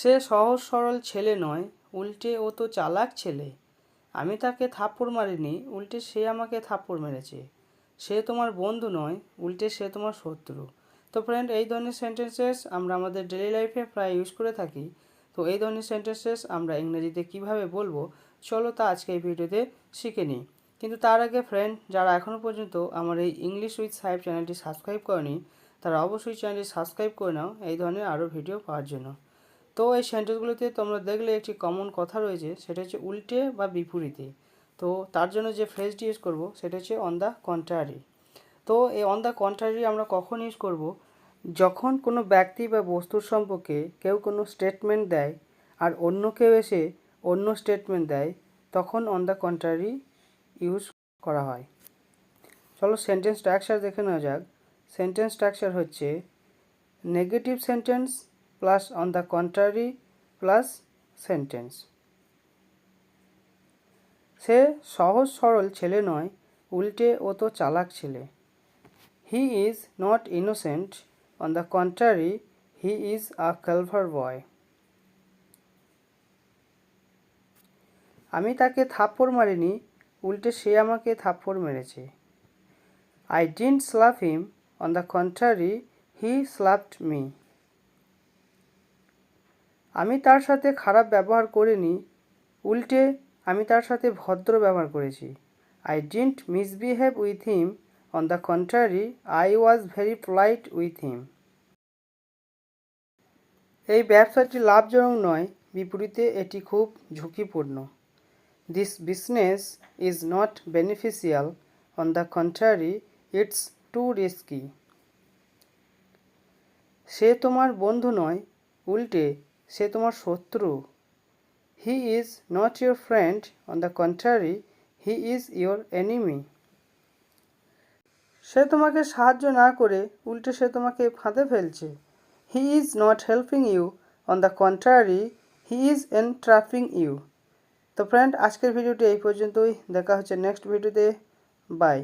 সে সহজ সরল ছেলে নয়, উল্টে ও তো চালাক ছেলে। আমি তাকে থাপ্পড় মারিনি, উল্টে সে আমাকে থাপ্পড় মেরেছে। সে তোমার বন্ধু নয়, উল্টে সে তোমার শত্রু। তো ফ্রেন্ড, এই ধরনের সেন্টেন্সেস আমরা আমাদের ডেলি লাইফে প্রায় ইউজ করে থাকি। তো এই ধরনের সেন্টেন্সেস আমরা ইংরেজিতে কিভাবে বলবো, চলো তা আজকে এই ভিডিওতে শিখে নিই। কিন্তু তার আগে ফ্রেন্ড, যারা এখনও পর্যন্ত আমার এই ইংলিশ উইথ সাহেব চ্যানেলটি সাবস্ক্রাইব করেনি, তারা অবশ্যই চ্যানেলটি সাবস্ক্রাইব করে নাও এই ধরনের আরও ভিডিও পাওয়ার জন্য। তো এই সেন্টেন্সগুলোতে তোমরা দেখলে একটি কমন কথা রয়েছে, সেটা হচ্ছে উল্টে বা বিপরীতে। তো তার জন্য যে ফ্রেজটি ইউজ করব সেটা হচ্ছে অন দ্য কন্ট্রারি। তো এই অন দ্য কন্ট্রারি আমরা কখন ইউজ করব? যখন কোনো ব্যক্তি বা বস্তুর সম্পর্কে কেউ কোনো স্টেটমেন্ট দেয় আর অন্য কেউ এসে অন্য স্টেটমেন্ট দেয়, তখন অন দ্য কন্ট্রারি ইউজ করা হয়। চলো সেন্টেন্স স্ট্রাকচার দেখে নেওয়া যাক। সেন্টেন্স স্ট্রাকচার হচ্ছে negative sentence plus on the contrary plus sentence. সে সহজ সরল ছেলে নয়, উল্টে ও তো চালাক ছেলে। He is not innocent, on the contrary he is a clever boy. আমি তাকে থাপ্পড় মারিনি, উল্টে সে আমাকে থাপ্পড় মেরেছে। I didn't slap him, on the contrary, he slapped me. আমি তার সাথে খারাপ ব্যবহার করিনি, উল্টে আমি তার সাথে ভদ্র ব্যবহার করেছি। I didn't misbehave with him, on the contrary, I was very polite with him. এই ব্যবসাটি লাভজনক নয়, বিপরীতে এটি খুব ঝুঁকিপূর্ণ। This business is not beneficial, on the contrary, it's too risky. সে তোমার বন্ধু নয়, উল্টে সে তোমার শত্রু। He is not your friend, on the contrary, he is your enemy. সে তোমাকে সাহায্য না করে উল্টে সে তোমাকে ফাঁদে ফেলছে। He is not helping you, on the contrary, he is entrapping you. তো ফ্রেন্ড, আজকের ভিডিওটি এই পর্যন্তই। দেখা হচ্ছে নেক্সট ভিডিওতে। বাই।